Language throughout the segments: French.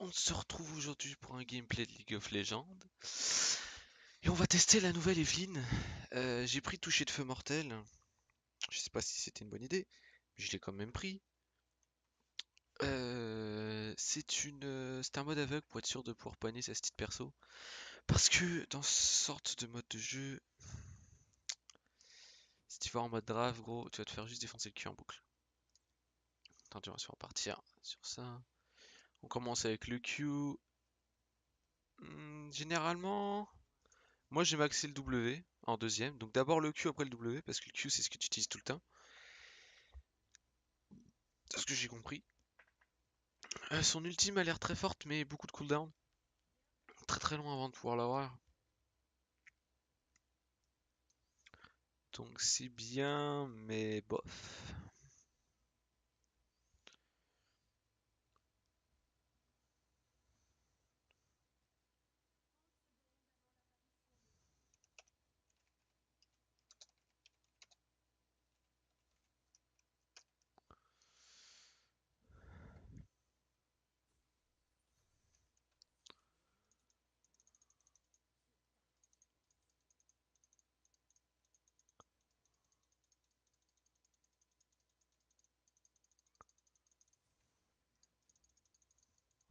On se retrouve aujourd'hui pour un gameplay de League of Legends. Et on va tester la nouvelle Evelynn. J'ai pris toucher de feu mortel. Je sais pas si c'était une bonne idée, mais je l'ai quand même pris. C'est un mode aveugle pour être sûr de pouvoir poigner sa petite perso. Parce que dans ce sorte de mode de jeu, si tu vas en mode draft, gros, tu vas te faire juste défoncer le cul en boucle. Attends, on va se faire partir sur ça. On commence avec le Q. Généralement, moi j'ai maxé le W en deuxième. Donc d'abord le Q après le W, parce que le Q c'est ce que tu utilises tout le temps. C'est ce que j'ai compris. Son ultime a l'air très forte, mais beaucoup de cooldown. Très très long avant de pouvoir l'avoir. Donc c'est bien, mais bof.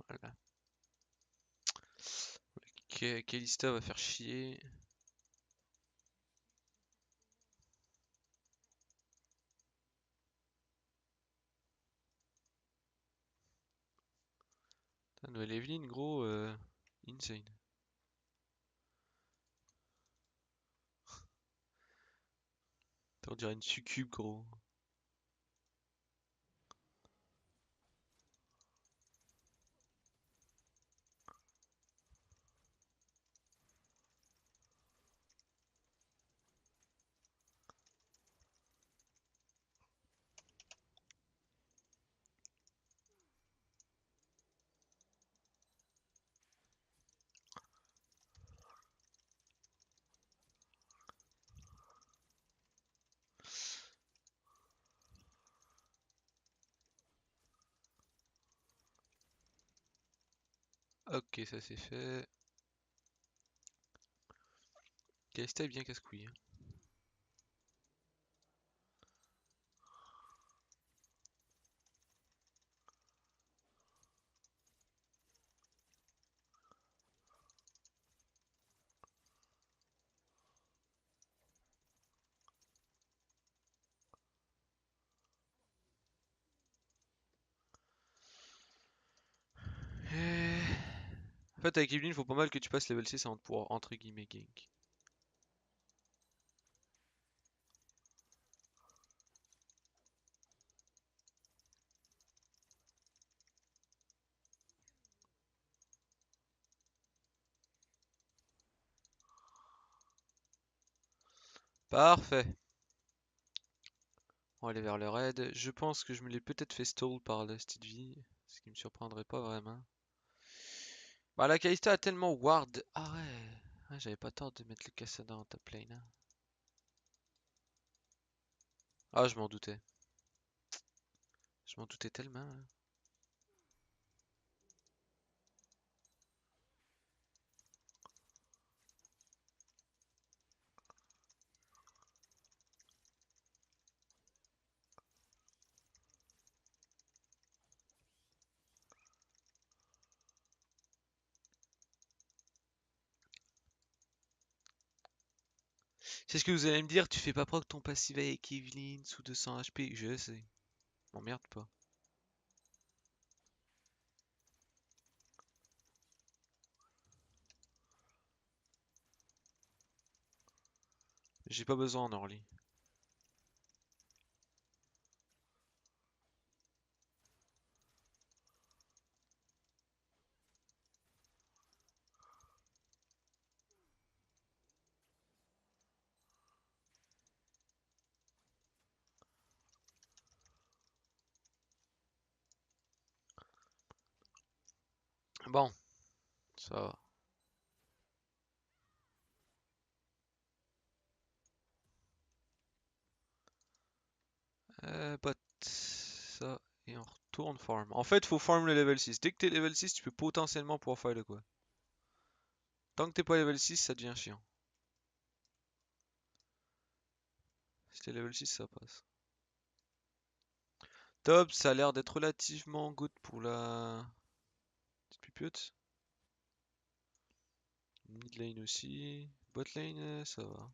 Voilà. Ok, Kalista va faire chier. La nouvelle Evelyn, gros, insane. On dirait une succube, gros. Ok, ça c'est fait. Kalista est bien casse-couille, hein. Eh, En fait, avec Evelyn, faut pas mal que tu passes level 6 avant de pouvoir entre guillemets gank. Parfait. On va aller vers le raid. Je pense que je me l'ai peut-être fait stall par la petite vie, ce qui me surprendrait pas vraiment. Bah la Kalista a tellement ward. Ah ouais. Ouais, j'avais pas tort de mettre le Cassandra en top lane, hein. Ah, je m'en doutais. Je m'en doutais tellement, hein. C'est ce que vous allez me dire, tu fais pas proc ton passif avec Evelyn sous 200 HP. Je sais. M'emmerde pas. J'ai pas besoin en early. Bon, ça va. Bot. Ça, et on retourne. Tourne farm. En fait, faut farm le level 6. Dès que t'es level 6, tu peux potentiellement pouvoir faire de quoi. Tant que t'es pas level 6, ça devient chiant. Si t'es level 6, ça passe. Top, ça a l'air d'être relativement good pour la petite pupute. Mid lane aussi. Bot lane, ça va.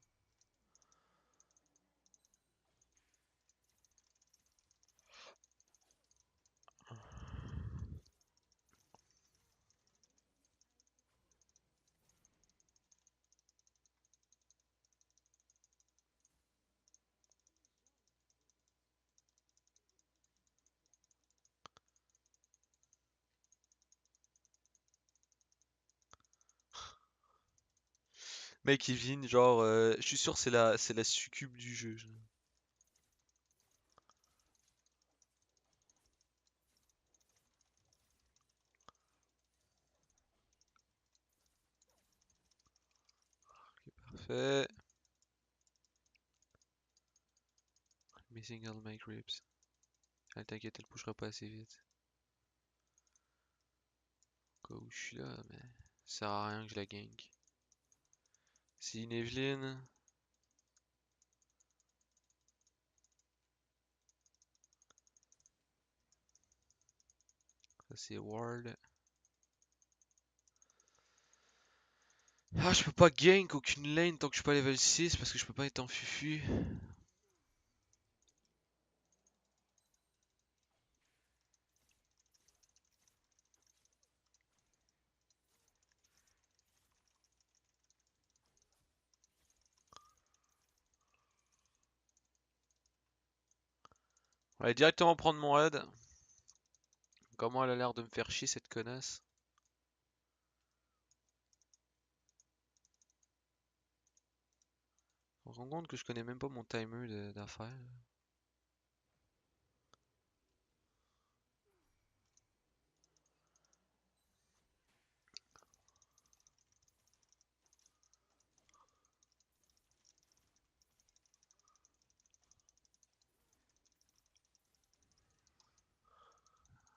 Mec, Evin, genre, je suis sûr c'est la succube du jeu. Parfait. Missing all my creeps. Ah, t'inquiète, elle pushera pas assez vite. Quoi où je suis là, mais ça sert à rien que je la gank. C'est une Evelyn. Ça c'est Ward. Ah, je peux pas gank aucune lane tant que je suis pas level 6 parce que je peux pas être en fufu. On va directement prendre mon raid. Comment elle a l'air de me faire chier cette connasse. On se rend compte que je connais même pas mon timer d'affaires.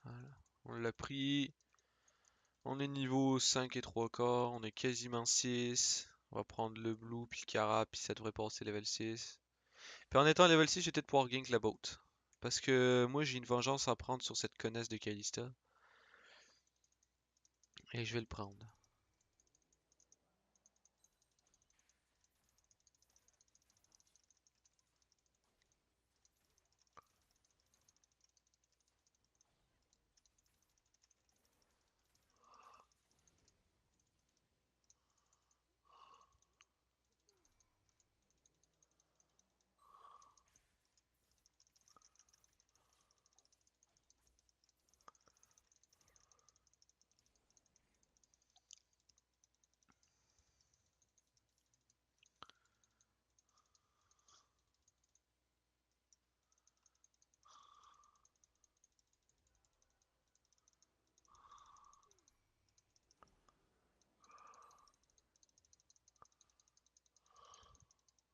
Voilà. On l'a pris. On est niveau 5 et 3 quarts. On est quasiment 6. On va prendre le blue puis le cara puis ça devrait passer level 6. Puis en étant level 6, je vais peut-être pouvoir gank la boat. Parce que moi j'ai une vengeance à prendre sur cette connasse de Kalista. Et je vais le prendre.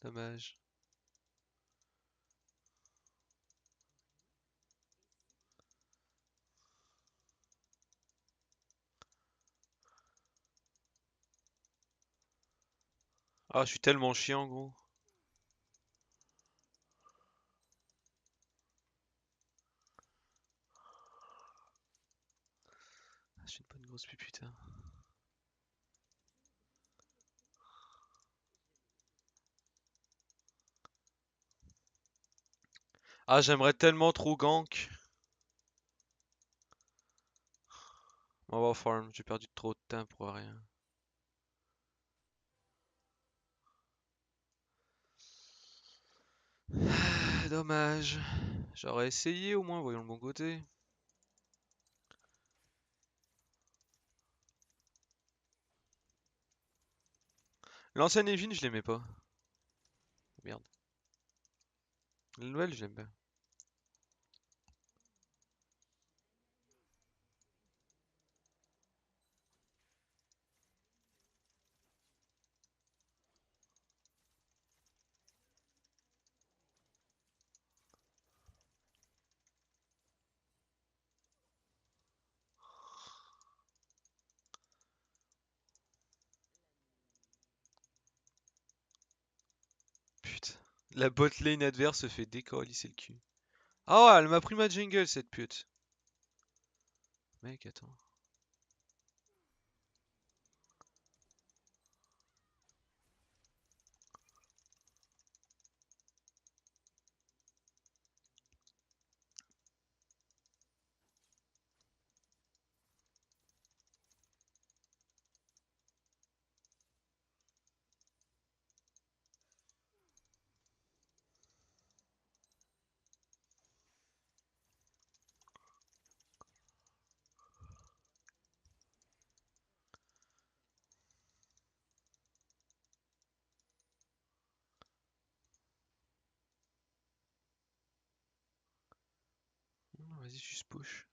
Dommage. Ah, je suis tellement chiant, gros. Ah, je suis une bonne grosse pupute, hein. Ah, j'aimerais tellement trop gank. On va farm, j'ai perdu trop de temps pour rien. Ah, dommage. J'aurais essayé au moins, voyons le bon côté. L'ancienne Evin, je l'aimais pas. Merde. La nouvelle, je l'aime bien. La bot lane adverse se fait décoalisser le cul. Ah ouais, elle m'a pris ma jungle cette pute. Mec, attends. Vas-y, juste push.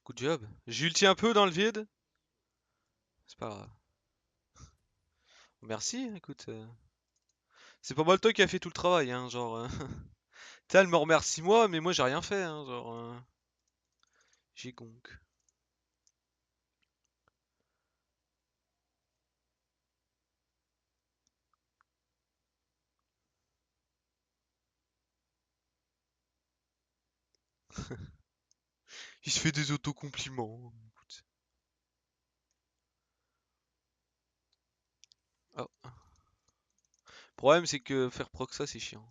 Good job. J'ai ulti un peu dans le vide. C'est pas grave. Merci, écoute. C'est pas mal toi qui a fait tout le travail, hein, genre. Elle me remercie moi, mais moi j'ai rien fait, hein, genre. J'ai gonk. Il se fait des autocompliments. Écoute. Oh. Le problème c'est que faire proc ça c'est chiant.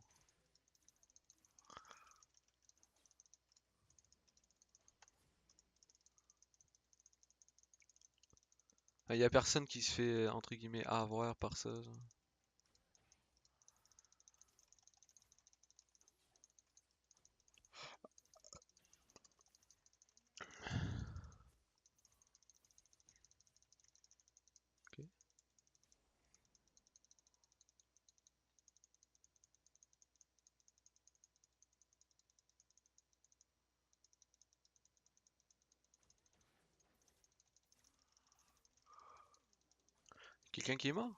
Il y a personne qui se fait entre guillemets avoir par ça. Genre. Ok. Quelqu'un qui est mort?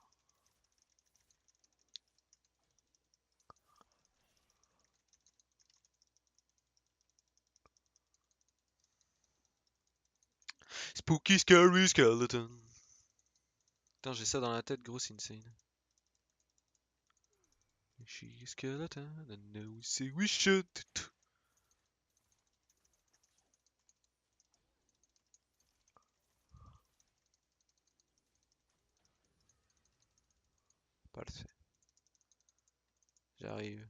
Spooky Scary Skeleton. Putain, j'ai ça dans la tête, gros, c'est insane. She skeleton, and now we say we should. Parfait. J'arrive.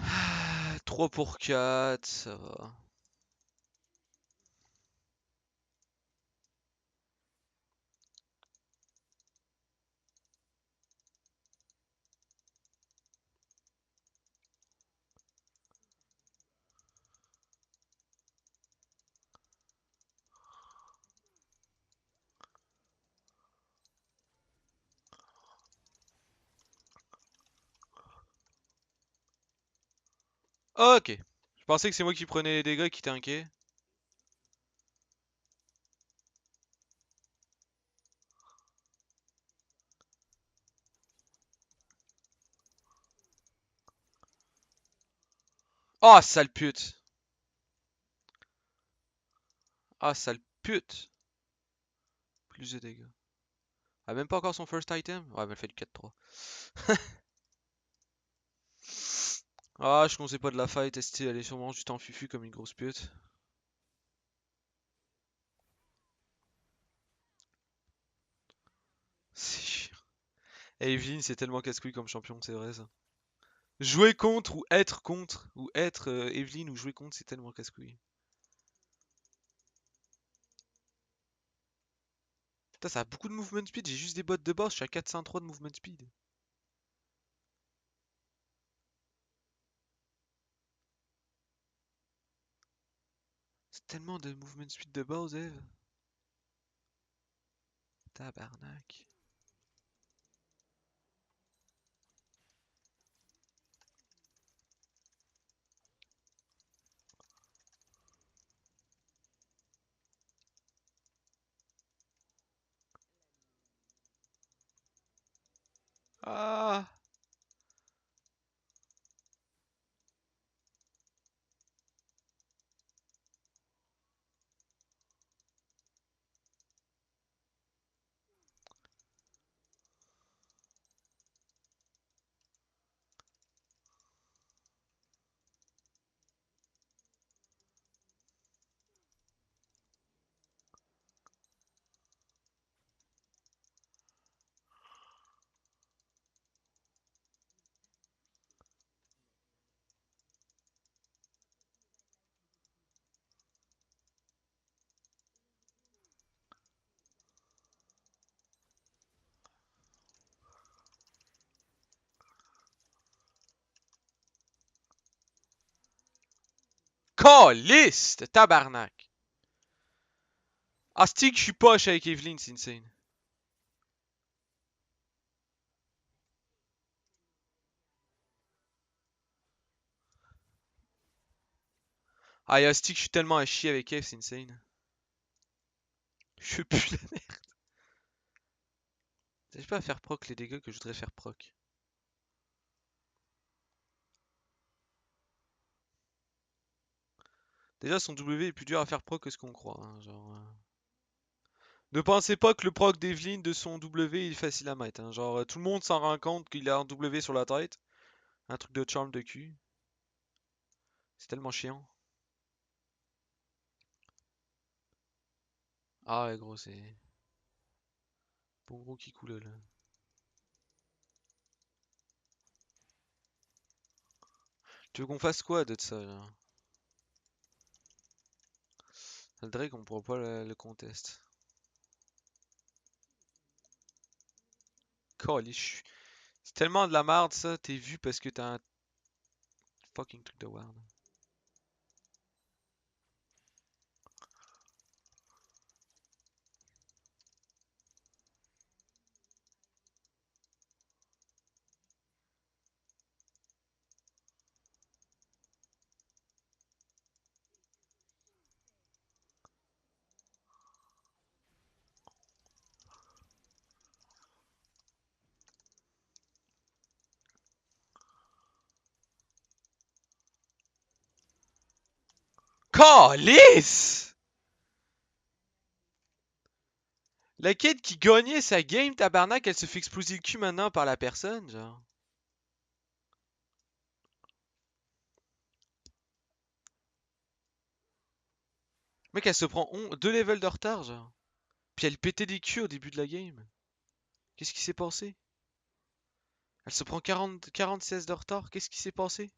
Ah, 3 pour 4, ça va. Ok. Je pensais que c'est moi qui prenais les dégâts qui était inquiet. Oh, sale pute. Ah, sale pute. Plus de dégâts. Ah, même pas encore son first item? Ouais, mais elle fait du 4-3. Ah, je conseille pas de la fight, ST, elle est sûrement juste en fufu comme une grosse pute. C'est chiant. Et Evelyn, c'est tellement casse-couille comme champion, c'est vrai ça. Jouer contre, ou être Evelyn ou jouer contre, c'est tellement casse-couille. Putain, ça a beaucoup de movement speed, j'ai juste des bots de base, je suis à 403 de movement speed. C'est tellement de movement speed de base, Eve. Tabarnak. Ah! Caliste! Tabarnak! Ah, stick, je suis poche avec Evelyn, c'est insane. Ah, y'a stick, je suis tellement à chier avec Eve, c'est insane. Je pue la merde. J'arrive pas à faire proc les dégâts que je voudrais faire proc. Déjà, son W est plus dur à faire proc que ce qu'on croit. Hein, genre, ne pensez pas que le proc d'Evelyn de son W est facile à mettre. Hein, genre, tout le monde s'en rend compte qu'il a un W sur la tête. Un truc de charm de cul. C'est tellement chiant. Ah ouais, gros, c'est bon gros qui coule là. Tu veux qu'on fasse quoi de ça là? Le Drake, on pourra pas le contest. Calice. C'est tellement de la merde ça, t'es vu parce que t'as un fucking truc de ward. Calice! La quête qui gagnait sa game, tabarnak, elle se fait exploser le cul maintenant par la personne, genre. Mec, elle se prend 2 levels de retard, genre. Puis elle pétait des culs au début de la game. Qu'est-ce qui s'est passé? Elle se prend 46 de retard, qu'est-ce qui s'est passé?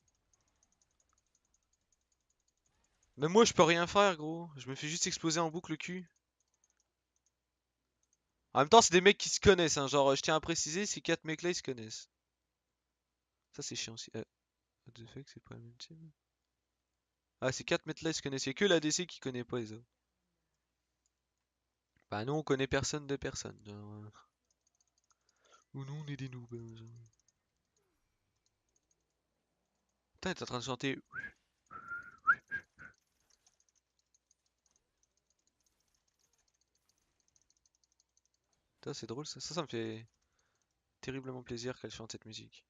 Mais moi, je peux rien faire, gros. Je me fais juste exploser en boucle le cul. En même temps, c'est des mecs qui se connaissent, hein. Genre, je tiens à préciser, ces 4 mecs-là, ils se connaissent. Ça, c'est chiant aussi. What the fuck, c'est pas la même team. Ah, ces 4 mecs-là, ils se connaissent. Y'a que l'ADC qui connaît pas les autres. Bah, nous, on connaît personne de personne. Genre, ou nous, on est des noobs. Hein, genre. Putain, t'es en train de chanter. Putain, c'est drôle ça. Ça me fait terriblement plaisir qu'elle chante cette musique.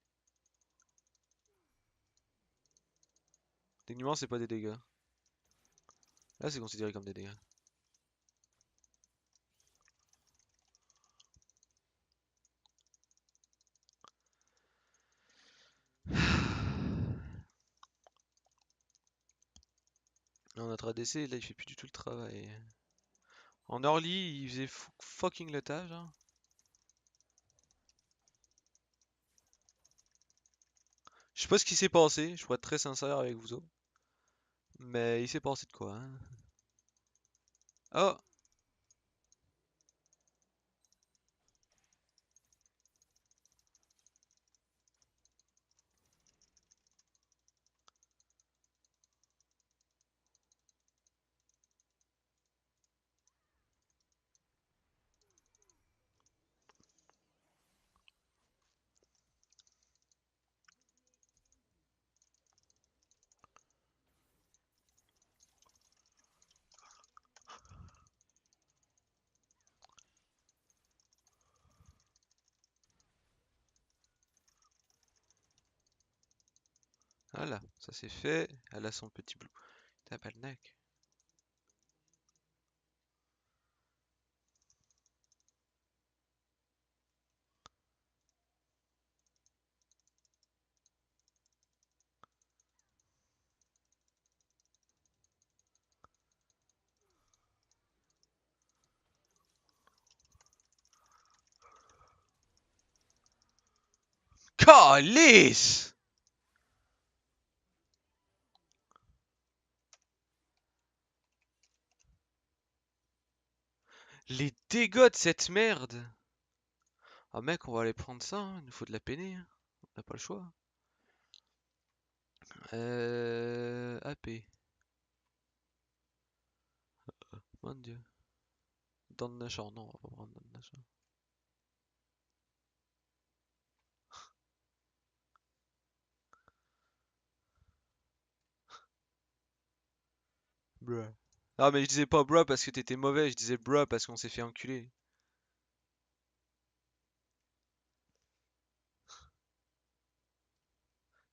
Techniquement, c'est pas des dégâts. Là, c'est considéré comme des dégâts. notre ADC, là il fait plus du tout le travail. En early, il faisait fucking le taf, genre. Je sais pas ce qui s'est passé, je pourrais être très sincère avec vous autres. Mais il s'est passé de quoi, hein. Oh! Voilà, ça c'est fait. Elle a son petit blue. Tabarnak. Calice! Les dégâts de cette merde! Ah mec, on va aller prendre ça, hein. Il nous faut de la peiner, hein. On n'a pas le choix. AP. Mon dieu. Dans le Nashor, non, on va pas prendre dans le Nashor. Bruh. Non mais je disais pas bruh parce que t'étais mauvais, je disais bruh parce qu'on s'est fait enculer.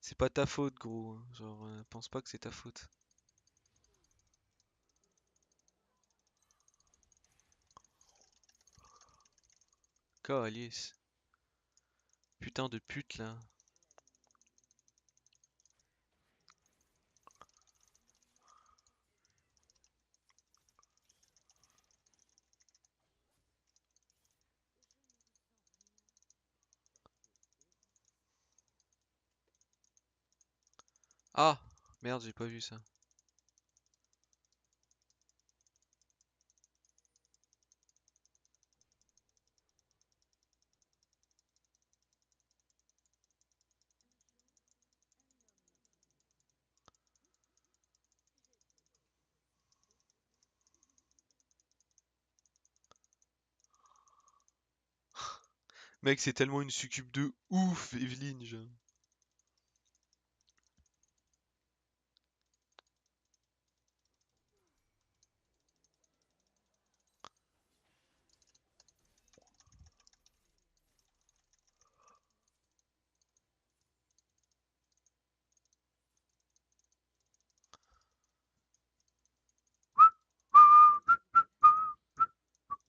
C'est pas ta faute, gros. Genre, pense pas que c'est ta faute. Calice. Putain de pute là. Ah! Merde, j'ai pas vu ça. Mec, c'est tellement une succube de ouf, Evelyne, genre.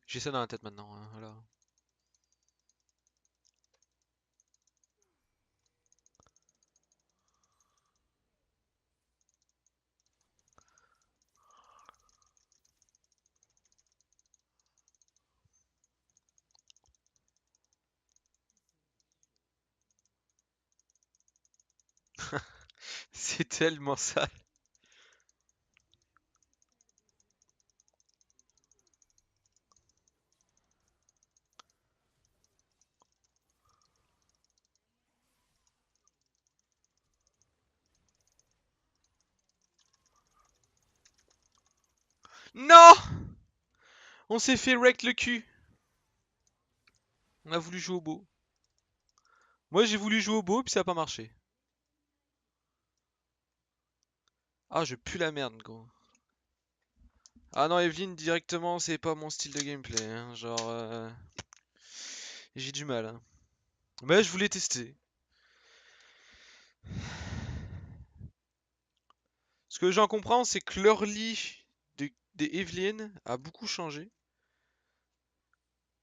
J'ai ça dans la tête maintenant, hein, voilà. C'est tellement sale. Non! On s'est fait wreck le cul. On a voulu jouer au beau. Moi j'ai voulu jouer au beau puis ça a pas marché. Ah, je pue la merde, gros. Ah non, Evelyne, directement, c'est pas mon style de gameplay, hein. Genre, j'ai du mal, hein. Mais je voulais tester. Ce que j'en comprends, c'est que l'early des Evelyne a beaucoup changé.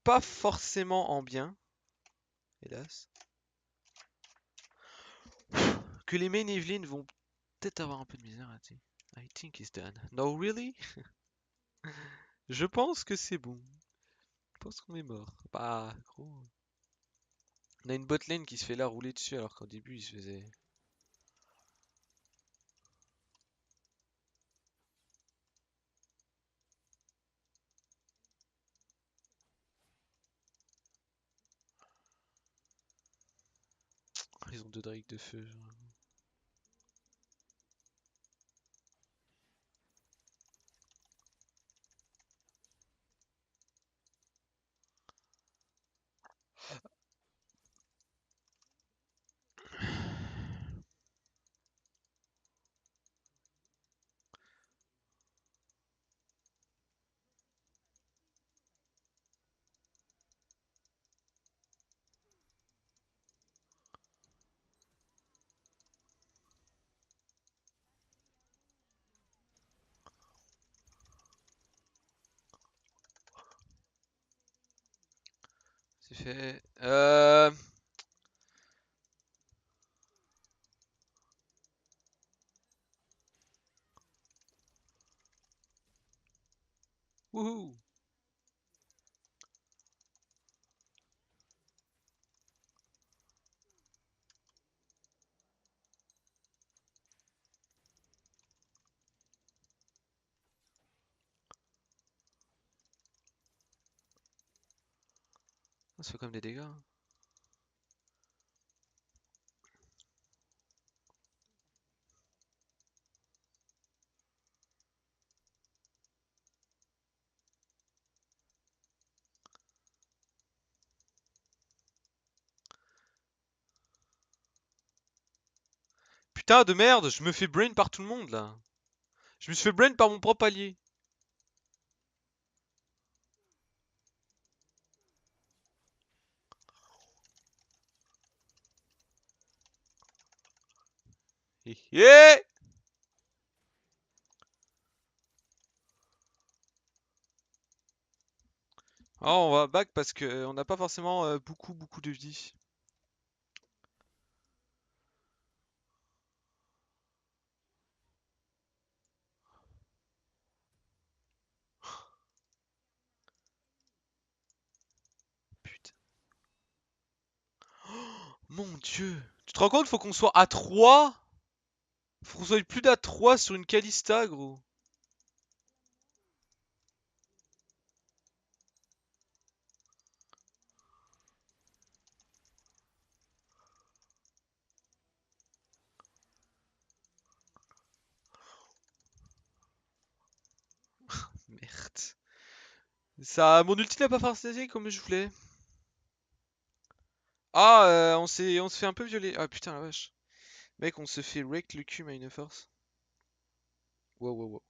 Pas forcément en bien, hélas. Que les main Evelyne vont peut-être avoir un peu de misère, tu sais. I think it's done. No, really? Je pense que c'est bon. Je pense qu'on est mort. Bah, gros. On a une botlane qui se fait là rouler dessus alors qu'au début il se faisait. Ils ont deux drakes de feu. Genre. C'est fait. Wouhou! Ça fait comme des dégâts. Hein. Putain de merde, je me fais brain par tout le monde là. Je me suis fait brain par mon propre allié. Yeah. Ah, on va back parce que on n'a pas forcément beaucoup de vie. Putain. Mon dieu. Tu te rends compte, faut qu'on soit à 3. Faut qu'on soit plus d'à 3 sur une Kalista, gros. Merde. Ça, mon ulti n'a pas forcé comme je voulais. Ah, on se fait un peu violer. Ah putain la vache. Mec, on se fait wreck le cul, Mine Force. Wow, wow, wow.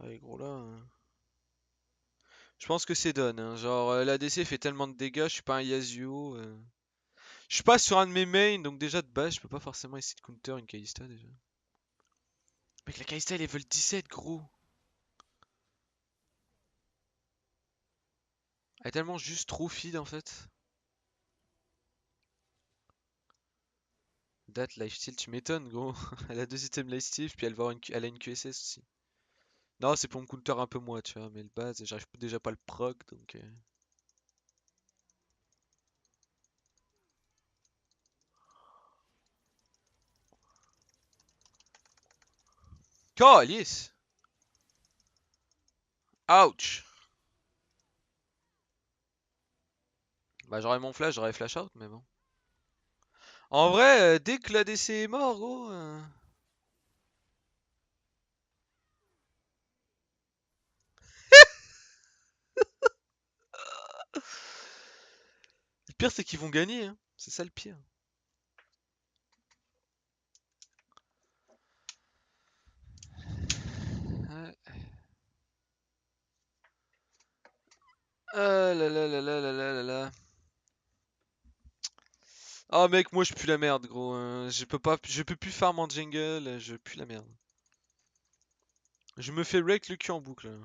Allez, gros là. Je pense que c'est done. Hein. Genre, l'ADC fait tellement de dégâts, je suis pas un Yasuo. Je suis pas sur un de mes mains, donc déjà de base, je peux pas forcément essayer de counter une Kalista déjà. Mec, la Kalista elle est level 17, gros. Elle est tellement juste trop feed en fait. Date lifesteal, tu m'étonnes, gros. Elle a deux items lifesteal, puis elle a une QSS aussi. Non, c'est pour me counter un peu moi, tu vois, mais le base, j'arrive déjà pas le proc, donc... Calice! Ouch! Bah j'aurais mon flash, j'aurais flash out, mais bon. En vrai, dès que l'ADC est mort, gros... Le pire, c'est qu'ils vont gagner, hein. C'est ça le pire. Ouais. Ah là là là là là là là là. Oh mec, moi je pue la merde, gros. Je peux plus farm en jungle, je pue la merde. Je me fais wreck le cul en boucle.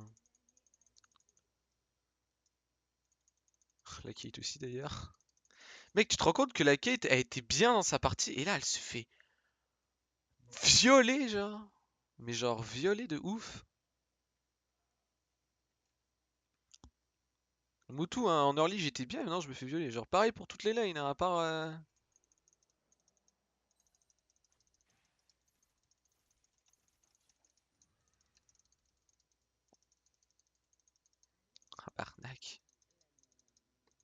La Kate aussi d'ailleurs. Mec, tu te rends compte que la Kate a été bien dans sa partie et là elle se fait Violet, genre. Mais genre violet de ouf. Moutou, hein, en early j'étais bien, maintenant je me fais violer. Genre pareil pour toutes les lanes, hein, à part... Ah, barnac.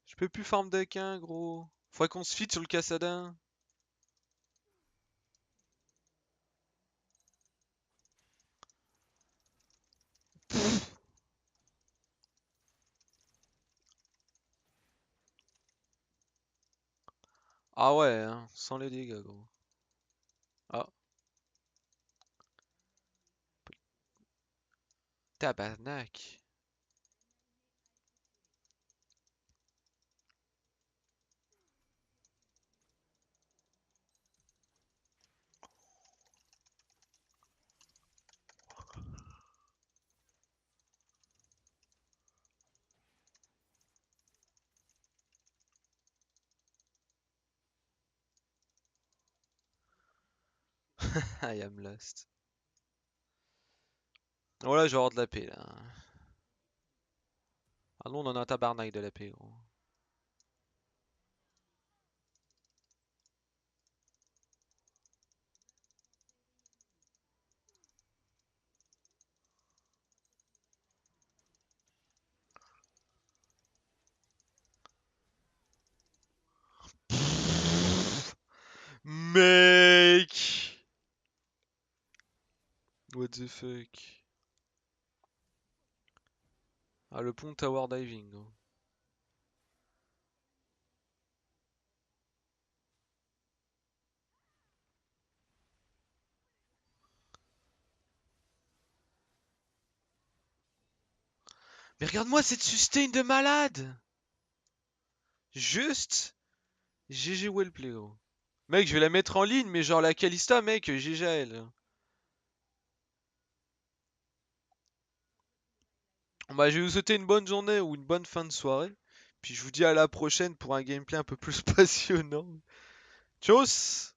Je peux plus farm deck gros. Faudrait qu'on se feed sur le Cassadin. Ah ouais, hein, sans les dégâts, gros. Ah, tabarnak. I am lost. Voilà, je vais avoir de la paix, là. Ah non, on en a un tabarnak de la paix, gros. Mec! What the fuck? Ah, le pont tower diving, gros. Mais regarde-moi cette sustain de malade! Juste GG Wellplay, gros. Mec, je vais la mettre en ligne, mais genre la Kalista, mec, GG à elle. Bah, je vais vous souhaiter une bonne journée ou une bonne fin de soirée. Puis je vous dis à la prochaine pour un gameplay un peu plus passionnant. Tchuss!